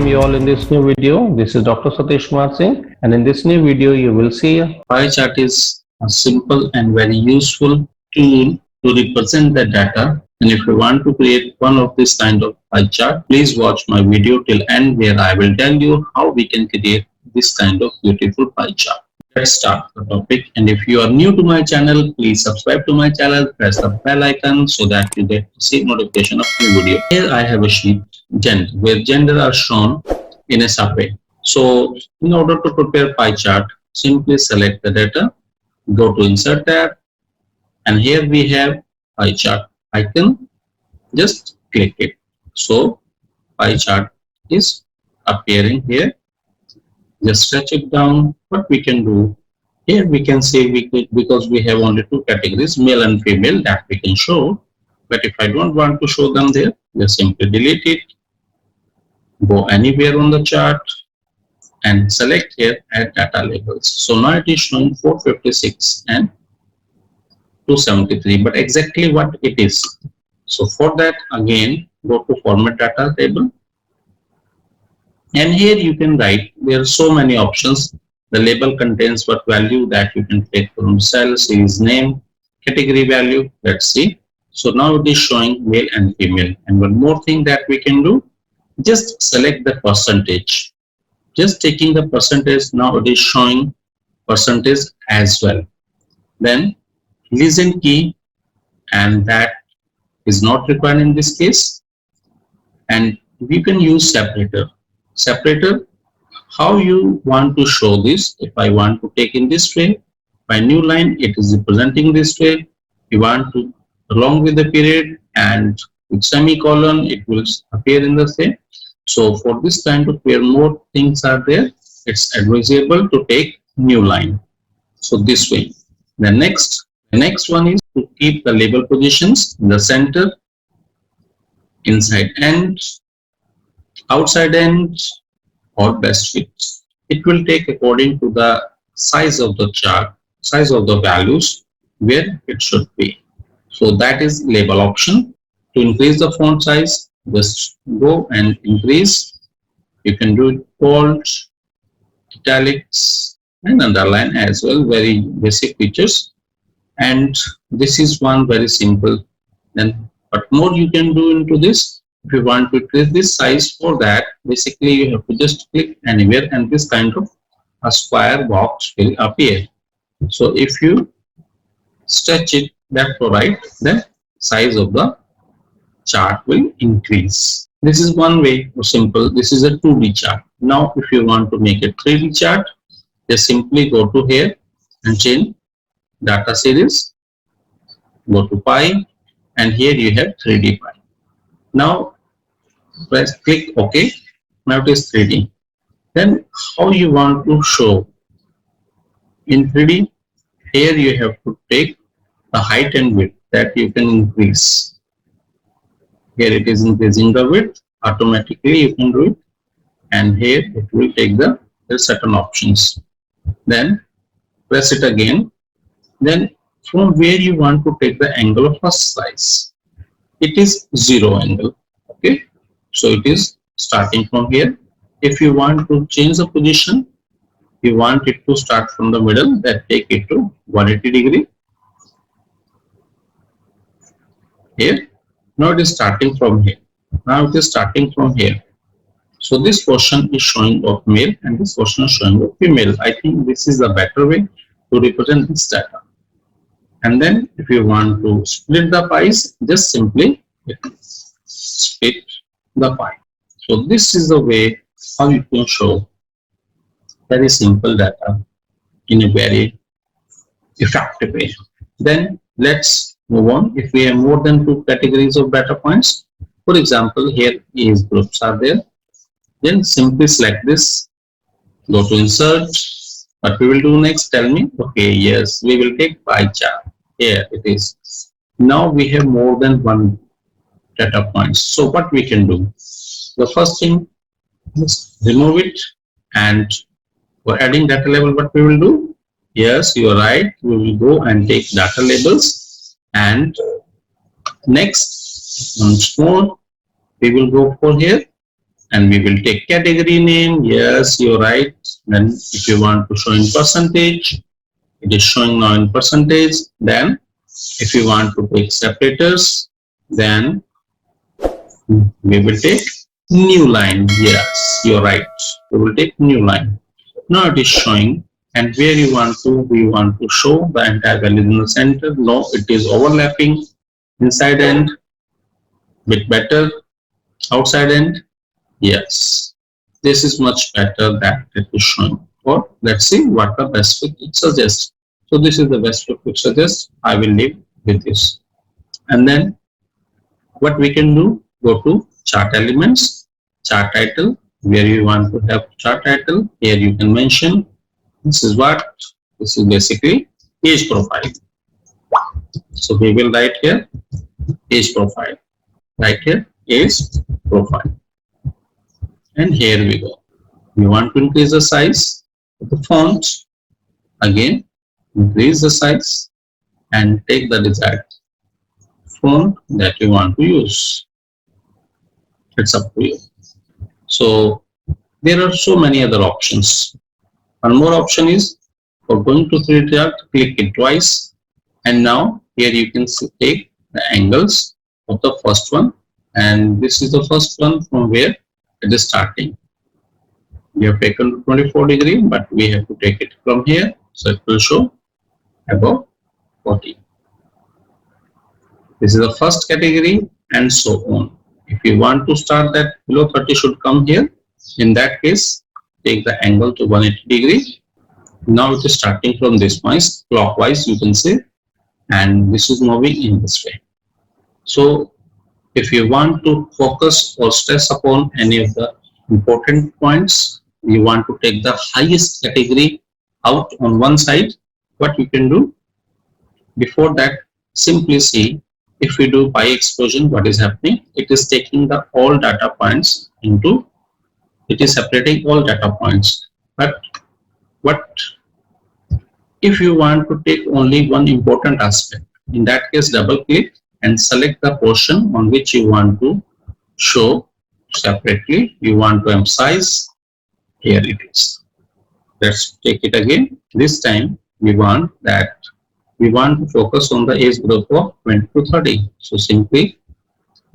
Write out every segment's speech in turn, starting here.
welcome you all in this new video. This is Dr. Satish Kumar Singh, and in this new video you will see pie chart is a simple and very useful tool to represent the data. And if you want to create one of this kind of pie chart, please watch my video till end where I will tell you how we can create this kind of beautiful pie chart. Let's start the topic. And if you are new to my channel, please subscribe to my channel, press the bell icon so that you get to see notification of new video. Here I have a sheet gender where gender are shown in a separate. So in order to prepare pie chart, simply select the data, go to insert tab, and here we have pie chart icon. Just click it. So pie chart is appearing here. Just stretch it down. What we can do here, we can say because we have only two categories, male and female, that we can show. But if I don't want to show them there, just simply delete it. Go anywhere on the chart and select here add data labels. So now it is showing 456 and 273, but exactly what it is. So for that, again go to format data table, and here you can write. There are so many options. The label contains what value that you can take from cell, series name, category value. Let's see. So now it is showing male and female. And one more thing that we can do, just select the percentage. Just taking the percentage, now it is showing percentage as well. Then listen key, and that is not required in this case. And you can use separator. Separator, how you want to show this. If I want to take in this way, by new line it is representing this way. You want to along with the period and with semicolon, it will appear in the same. So for this kind of where more things are there, it's advisable to take new line. So this way. The next one is to keep the label positions in the center, inside end, outside end, or best fit. It will take according to the size of the chart, size of the values where it should be. So that is label option. To increase the font size, just go and increase. You can do it bold, italics, and underline as well. Very basic features. And this is one very simple. Then but more you can do into this. If you want to increase this size, for that basically you have to just click anywhere and this kind of a square box will appear. So if you stretch it left or right, then size of the chart will increase. This is one way or simple. This is a 2D chart. Now if you want to make a 3D chart, just simply go to here and change data series, go to pie, and here you have 3D pie. Now press click OK. Now it is 3D. Then how you want to show in 3D? Here you have to take the height and width that you can increase. Here it is increasing the width automatically. You can do it, and here it will take the certain options. Then press it again. Then from where you want to take the angle of first slice, it is 0 angle. Okay, so it is starting from here. If you want to change the position, you want it to start from the middle, that take it to 180 degree. Here, now it is starting from here. Now it is starting from here. So this portion is showing of male and this portion is showing of female. I think this is a better way to represent this data. And then if you want to split the pies, just simply split the pie. So this is the way how you can show very simple data in a very effective way. Then let's move on. If we have more than 2 categories of data points, for example, here is groups are there, then simply select this, go to insert. What we will do next, tell me. Okay, yes, we will take pie chart. Here it is. Now we have more than 1 data points. So what we can do? The first thing is remove it, and for adding data label, what we will do? Yes, you are right. We will go and take data labels, and next once more we will go for here and we will take category name. Yes, you're right. Then if you want to show in percentage, it is showing now in percentage. Then if you want to take separators, then we will take new line. Yes, you're right. We will take new line. Now it is showing, and where you want to show the entire value in the center. No, it is overlapping. Inside end, bit better. Outside end, yes. This is much better that it is showing. Or let's see what the best fit it suggests. So this is the best fit it suggests. I will leave with this. And then what we can do, go to chart elements, chart title, where you want to have chart title. Here you can mention this is basically age profile. So we will write here age profile. Right here age profile. And here we go. We want to increase the size of the font. Again, increase the size and take the desired font that you want to use. It's up to you. So there are so many other options. One more option is for going to 3D chart, click it twice, and now here you can take the angles of the first one, and this is the first one from where it is starting. We have taken 24 degree, but we have to take it from here, so it will show above 40. This is the first category, and so on. If you want to start that below 30 should come here, in that case take the angle to 180 degrees. Now it is starting from this point clockwise, you can say, and this is moving in this way. So if you want to focus or stress upon any of the important points, you want to take the highest category out on one side, what you can do before that, simply see if we do pi explosion, what is happening. It is taking the all data points into, it is separating all data points. But what if you want to take only one important aspect? In that case, double click and select the portion on which you want to show separately. You want to emphasize. Here it is. Let's take it again. This time we want to focus on the age group of 20 to 30. So simply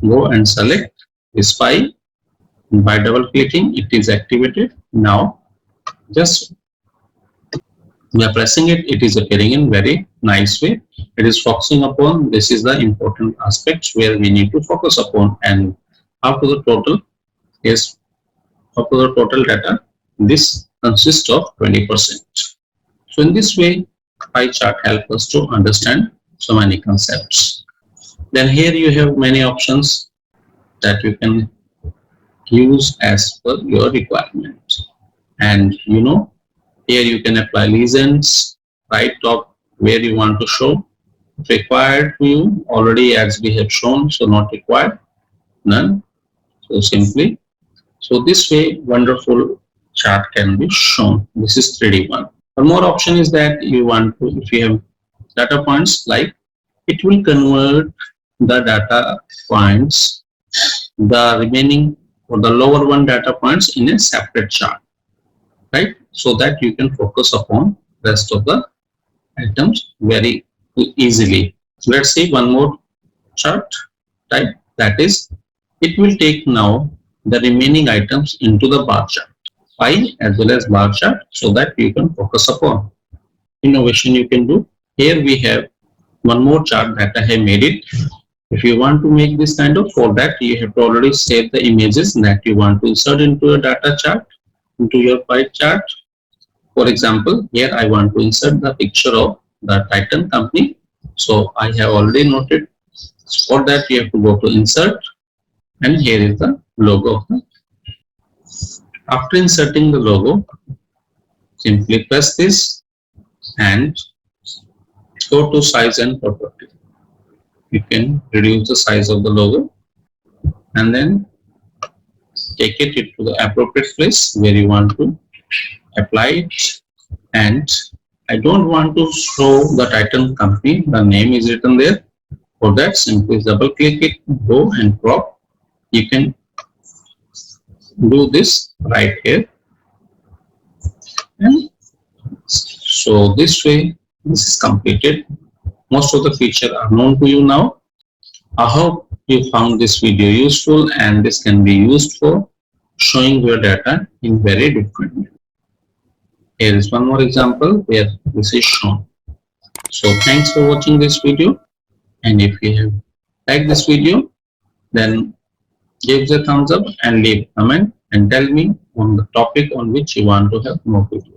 go and select this pi. By double clicking, it is activated. Now just we are pressing it, it is appearing in very nice way. It is focusing upon, this is the important aspects where we need to focus upon, and up to the total is up to the total data. This consists of 20%. So in this way, pie chart helps us to understand so many concepts. Then here you have many options that you can use as per your requirement. And you know, here you can apply legends, right top where you want to show. Required to you already as we have shown, so not required, none. So simply, so this way wonderful chart can be shown. This is 3D one. One more option is that you want to, if you have data points, like it will convert the data points, the remaining or the lower one data points in a separate chart, right? So that you can focus upon rest of the items very easily. So let's see one more chart type, that is it will take now the remaining items into the bar chart, pie as well as bar chart, so that you can focus upon. Innovation you can do. Here we have one more chart that I have made it. If you want to make this kind of, for that you have to already save the images that you want to insert into a data chart, into your pie chart. For example, here I want to insert the picture of the Titan company. So I have already noted. For that you have to go to insert, and here is the logo. After inserting the logo, simply press this and go to size and property. You can reduce the size of the logo and then take it to the appropriate place where you want to apply it. And I don't want to show the Titan company, the name is written there. For that, simply double click it, go and crop. You can do this right here. And so this way, this is completed. Most of the features are known to you now. I hope you found this video useful, and this can be used for showing your data in very different way. Here is one more example where this is shown. So thanks for watching this video, and if you have liked this video, then give the thumbs up and leave a comment and tell me on the topic on which you want to have more videos.